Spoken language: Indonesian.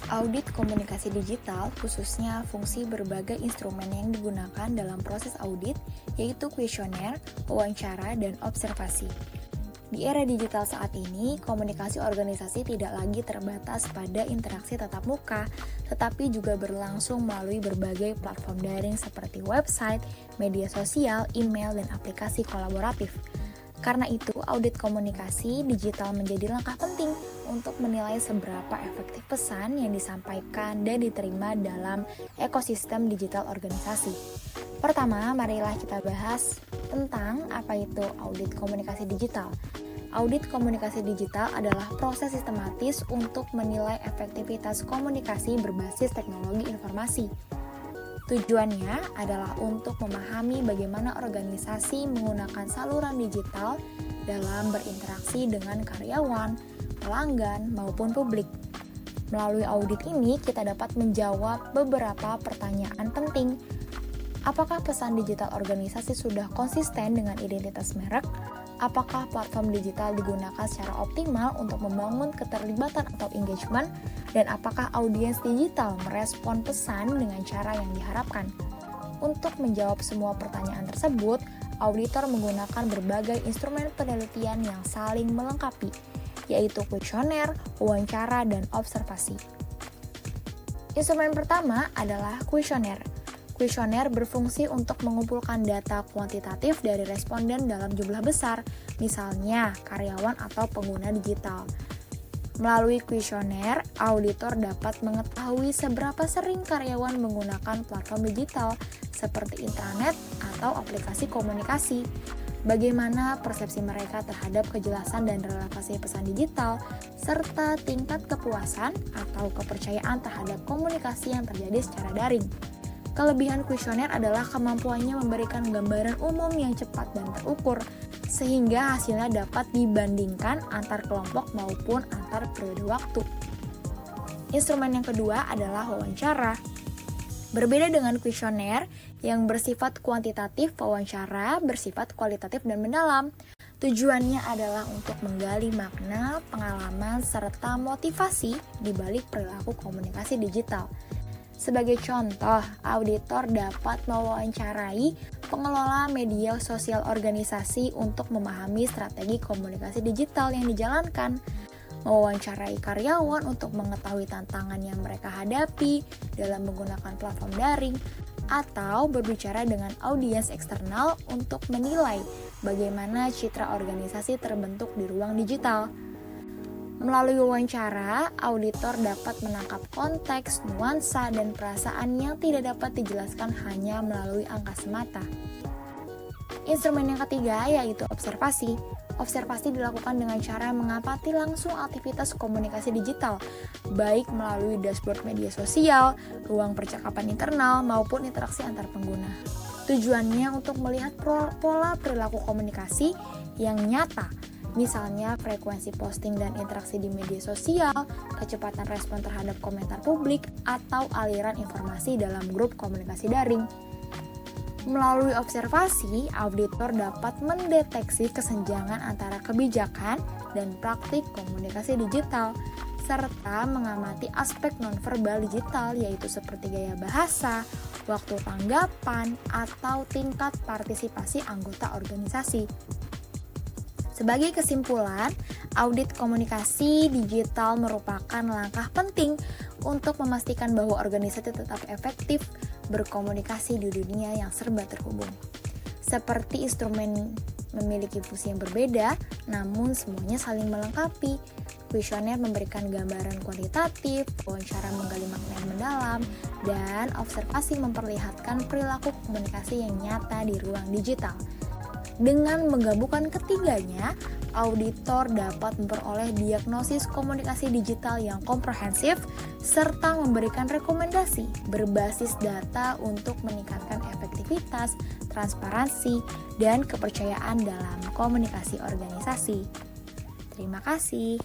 Audit komunikasi digital khususnya fungsi berbagai instrumen yang digunakan dalam proses audit, yaitu kuesioner, wawancara, dan observasi. Di era digital saat ini, komunikasi organisasi tidak lagi terbatas pada interaksi tatap muka, tetapi juga berlangsung melalui berbagai platform daring seperti website, media sosial, email, dan aplikasi kolaboratif. Karena itu, audit komunikasi digital menjadi langkah penting untuk menilai seberapa efektif pesan yang disampaikan dan diterima dalam ekosistem digital organisasi. Pertama, marilah kita bahas tentang apa itu audit komunikasi digital. Audit komunikasi digital adalah proses sistematis untuk menilai efektivitas komunikasi berbasis teknologi informasi. Tujuannya adalah untuk memahami bagaimana organisasi menggunakan saluran digital dalam berinteraksi dengan karyawan, pelanggan, maupun publik. Melalui audit ini, kita dapat menjawab beberapa pertanyaan penting. Apakah pesan digital organisasi sudah konsisten dengan identitas merek? Apakah platform digital digunakan secara optimal untuk membangun keterlibatan atau engagement? Dan apakah audiens digital merespon pesan dengan cara yang diharapkan? Untuk menjawab semua pertanyaan tersebut, auditor menggunakan berbagai instrumen penelitian yang saling melengkapi, yaitu kuesioner, wawancara, dan observasi. Instrumen pertama adalah kuesioner. Kuesioner berfungsi untuk mengumpulkan data kuantitatif dari responden dalam jumlah besar, misalnya karyawan atau pengguna digital. Melalui kuesioner, auditor dapat mengetahui seberapa sering karyawan menggunakan platform digital seperti intranet atau aplikasi komunikasi, bagaimana persepsi mereka terhadap kejelasan dan relevansi pesan digital, serta tingkat kepuasan atau kepercayaan terhadap komunikasi yang terjadi secara daring. Kelebihan kuesioner adalah kemampuannya memberikan gambaran umum yang cepat dan terukur, sehingga hasilnya dapat dibandingkan antar kelompok maupun antar periode waktu. Instrumen yang kedua adalah wawancara. Berbeda dengan kuesioner yang bersifat kuantitatif, wawancara bersifat kualitatif dan mendalam. Tujuannya adalah untuk menggali makna, pengalaman, serta motivasi di balik perilaku komunikasi digital. Sebagai contoh, auditor dapat mewawancarai pengelola media sosial organisasi untuk memahami strategi komunikasi digital yang dijalankan, mewawancarai karyawan untuk mengetahui tantangan yang mereka hadapi dalam menggunakan platform daring, atau berbicara dengan audiens eksternal untuk menilai bagaimana citra organisasi terbentuk di ruang digital. Melalui wawancara, auditor dapat menangkap konteks, nuansa, dan perasaan yang tidak dapat dijelaskan hanya melalui angka semata. Instrumen yang ketiga yaitu observasi. Observasi dilakukan dengan cara mengamati langsung aktivitas komunikasi digital, baik melalui dashboard media sosial, ruang percakapan internal, maupun interaksi antar pengguna. Tujuannya untuk melihat pola perilaku komunikasi yang nyata, misalnya frekuensi posting dan interaksi di media sosial, kecepatan respon terhadap komentar publik, atau aliran informasi dalam grup komunikasi daring. Melalui observasi, auditor dapat mendeteksi kesenjangan antara kebijakan dan praktik komunikasi digital, serta mengamati aspek nonverbal digital yaitu seperti gaya bahasa, waktu tanggapan, atau tingkat partisipasi anggota organisasi. Sebagai kesimpulan, audit komunikasi digital merupakan langkah penting untuk memastikan bahwa organisasi tetap efektif berkomunikasi di dunia yang serba terhubung. Seperti instrumen memiliki fungsi yang berbeda, namun semuanya saling melengkapi. Kuesioner memberikan gambaran kuantitatif, wawancara menggali makna yang mendalam, dan observasi memperlihatkan perilaku komunikasi yang nyata di ruang digital. Dengan menggabungkan ketiganya, auditor dapat memperoleh diagnosis komunikasi digital yang komprehensif serta memberikan rekomendasi berbasis data untuk meningkatkan efektivitas, transparansi, dan kepercayaan dalam komunikasi organisasi. Terima kasih.